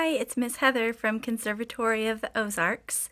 Hi, it's Miss Heather from Conservatory of the Ozarks,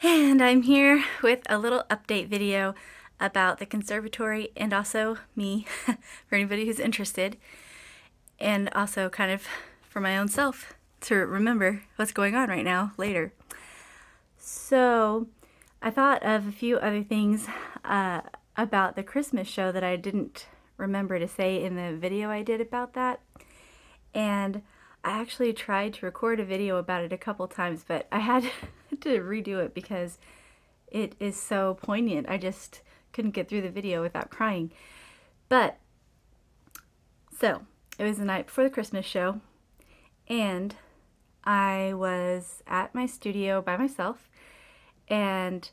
and I'm here with a little update video about the conservatory and also me, for anybody who's interested, and also kind of for my own self to remember what's going on right now later. So I thought of a few other things about the Christmas show that I didn't remember to say in the video I did about that. And I actually tried to record a video about it a couple times, but I had to redo it because it is so poignant. I just couldn't get through the video without crying. But, so, it was the night before the Christmas show, and I was at my studio by myself, and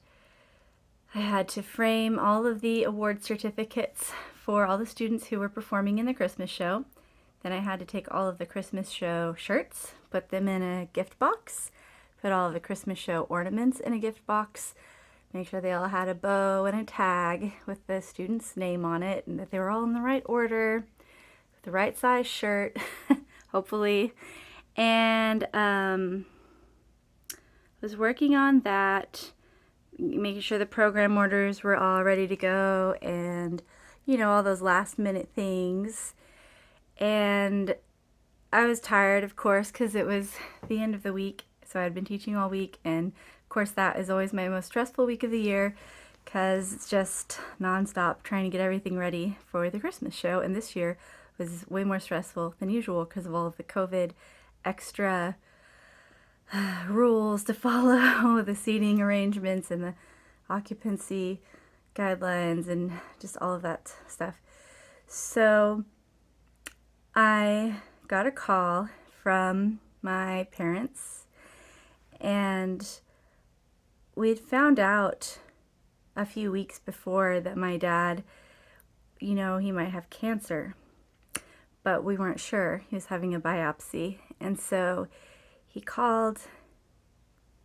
I had to frame all of the award certificates for all the students who were performing in the Christmas show. Then I had to take all of the Christmas show shirts, put them in a gift box, put all of the Christmas show ornaments in a gift box, make sure they all had a bow and a tag with the student's name on it, and that they were all in the right order, with the right size shirt, hopefully. And was working on that, making sure the program orders were all ready to go, and, you know, all those last minute things. And I was tired, of course, because it was the end of the week, so I'd been teaching all week, and of course that is always my most stressful week of the year, because it's just nonstop trying to get everything ready for the Christmas show, and this year was way more stressful than usual because of all of the COVID extra rules to follow, the seating arrangements and the occupancy guidelines and just all of that stuff. So I got a call from my parents, and we'd found out a few weeks before that my dad, you know, he might have cancer, but we weren't sure. He was having a biopsy, and so he called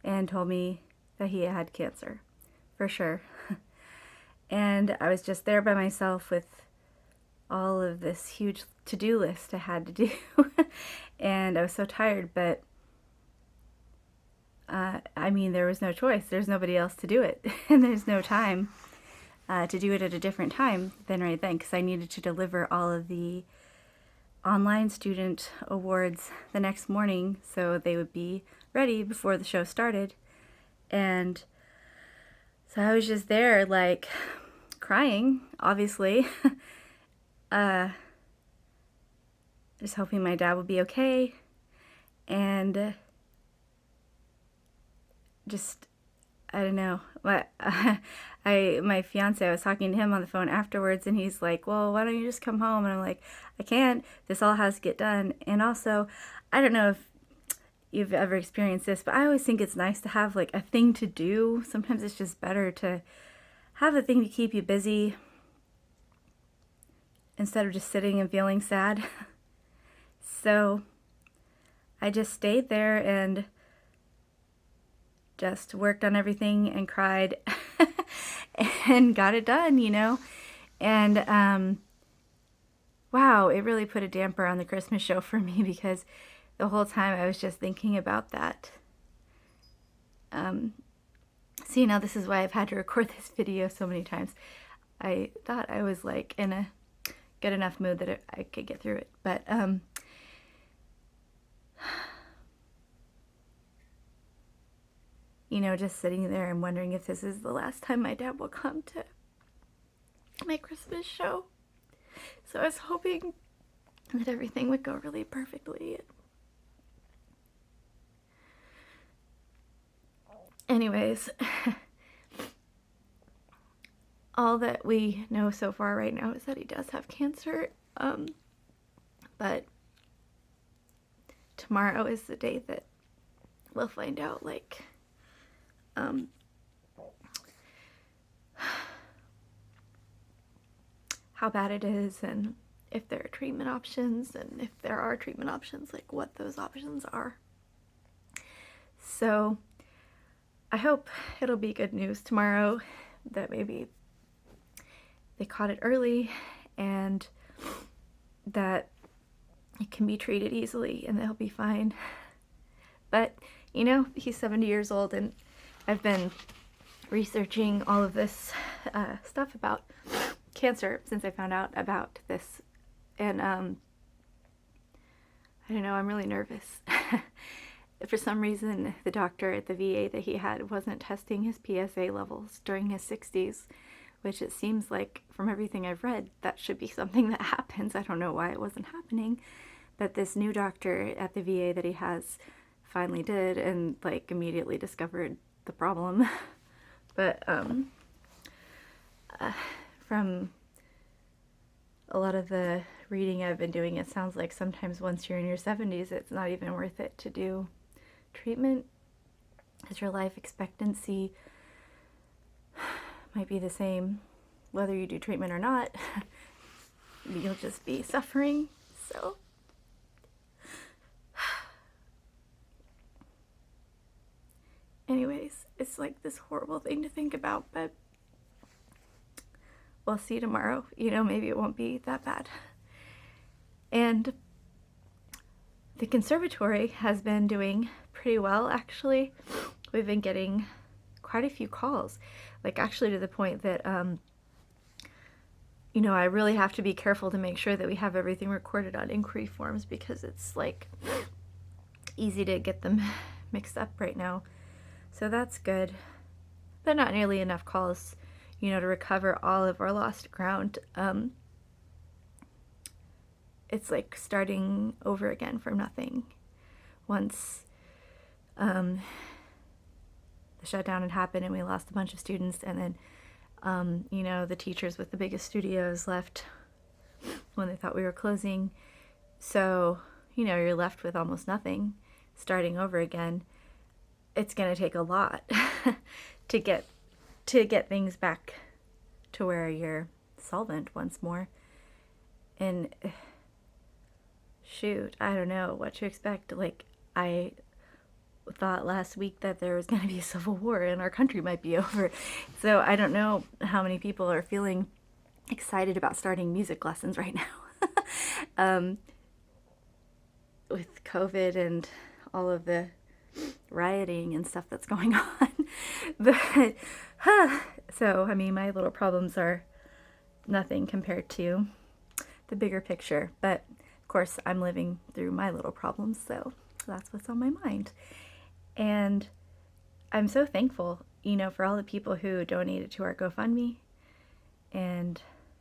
and told me that he had cancer, for sure. And I was just there by myself with all of this huge to-do list I had to do. And I was so tired, but I mean, there was no choice. There's nobody else to do it. And there's no time to do it at a different time than right then, because I needed to deliver all of the online student awards the next morning so they would be ready before the show started. And so I was just there, like, crying, obviously. Just hoping my dad would be okay, and just, I don't know, my fiance, I was talking to him on the phone afterwards, and he's like, well, why don't you just come home? And I'm like, I can't, this all has to get done. And also, I don't know if you've ever experienced this, but I always think it's nice to have, like, a thing to do. Sometimes it's just better to have a thing to keep you busy instead of just sitting and feeling sad. So I just stayed there and just worked on everything and cried and got it done, you know. And wow, it really put a damper on the Christmas show for me, because the whole time I was just thinking about that. So, you know, this is why I've had to record this video so many times. I thought I was, like, in a good enough mood that I could get through it, but you know, just sitting there and wondering if this is the last time my dad will come to my Christmas show. So I was hoping that everything would go really perfectly. Anyways, all that we know so far right now is that he does have cancer, but tomorrow is the day that we'll find out, like, how bad it is, and if there are treatment options, and if there are treatment options, like, what those options are. So I hope it'll be good news tomorrow, that maybe they caught it early and that it can be treated easily and they'll be fine. But, you know, he's 70 years old, and I've been researching all of this stuff about cancer since I found out about this. And I don't know, I'm really nervous. For some reason, the doctor at the VA that he had wasn't testing his PSA levels during his 60s, which it seems like from everything I've read, that should be something that happens. I don't know why it wasn't happening, but this new doctor at the VA that he has finally did, and like immediately discovered the problem. But from a lot of the reading I've been doing, it sounds like sometimes once you're in your 70s, it's not even worth it to do treatment, because your life expectancy might be the same whether you do treatment or not. You'll just be suffering. So anyways, it's like this horrible thing to think about, but we'll see tomorrow. You know, maybe it won't be that bad. And the conservatory has been doing pretty well, actually. We've been getting quite a few calls, like actually to the point that, you know, I really have to be careful to make sure that we have everything recorded on inquiry forms, because it's like easy to get them mixed up right now. So that's good, but not nearly enough calls, you know, to recover all of our lost ground. It's like starting over again from nothing. Once the shutdown had happened and we lost a bunch of students, and then, you know, the teachers with the biggest studios left when they thought we were closing. So, you know, you're left with almost nothing, starting over again. It's going to take a lot to get things back to where you're solvent once more. And shoot, I don't know what to expect. Like, I thought last week that there was going to be a civil war and our country might be over. So I don't know how many people are feeling excited about starting music lessons right now. With COVID and all of the rioting and stuff that's going on. But so I mean, my little problems are nothing compared to the bigger picture, but of course I'm living through my little problems, so that's what's on my mind. And I'm so thankful, you know, for all the people who donated to our GoFundMe, and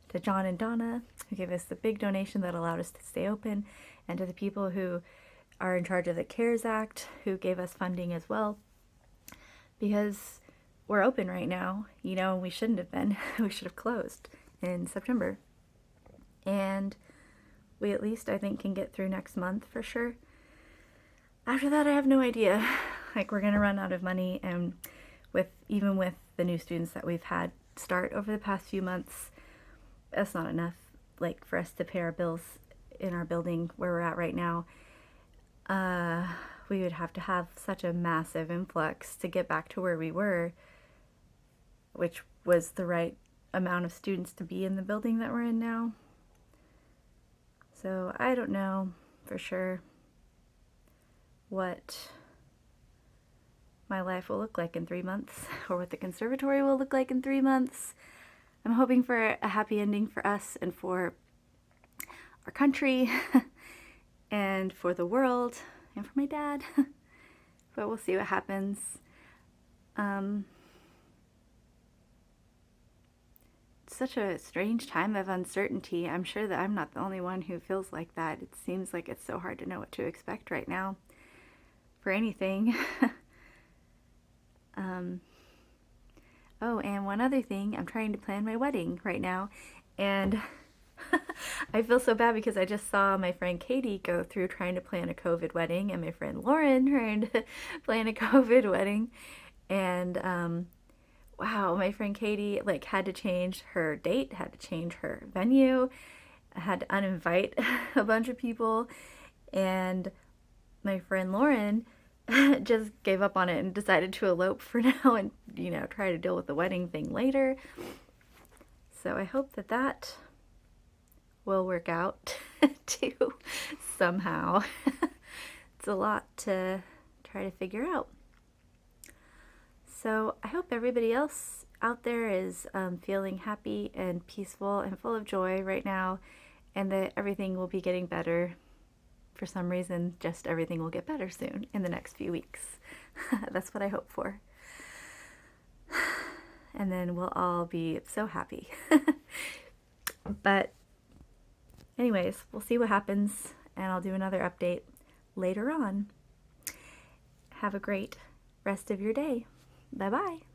to John and Donna, who gave us the big donation that allowed us to stay open, and to the people who are in charge of the CARES Act, who gave us funding as well, because we're open right now, you know, and we shouldn't have been. We should have closed in September. And we at least, I think, can get through next month for sure. After that, I have no idea. Like, we're going to run out of money, and even with the new students that we've had start over the past few months, that's not enough, like, for us to pay our bills in our building where we're at right now. We would have to have such a massive influx to get back to where we were, which was the right amount of students to be in the building that we're in now. So I don't know for sure what my life will look like in 3 months, or what the conservatory will look like in 3 months. I'm hoping for a happy ending for us and for our country and for the world and for my dad. But we'll see what happens. It's such a strange time of uncertainty. I'm sure that I'm not the only one who feels like that. It seems like it's so hard to know what to expect right now for anything. Oh, and one other thing, I'm trying to plan my wedding right now, and I feel so bad because I just saw my friend Katie go through trying to plan a COVID wedding, and my friend Lauren trying to plan a COVID wedding, and wow, my friend Katie like had to change her date, had to change her venue, had to uninvite a bunch of people, and my friend Lauren just gave up on it and decided to elope for now and, you know, try to deal with the wedding thing later. So I hope that that will work out too somehow. It's a lot to try to figure out. So I hope everybody else out there is feeling happy and peaceful and full of joy right now, and that everything will be getting better. For some reason, just everything will get better soon in the next few weeks. That's what I hope for. And then we'll all be so happy. But anyways, we'll see what happens, and I'll do another update later on. Have a great rest of your day. Bye-bye.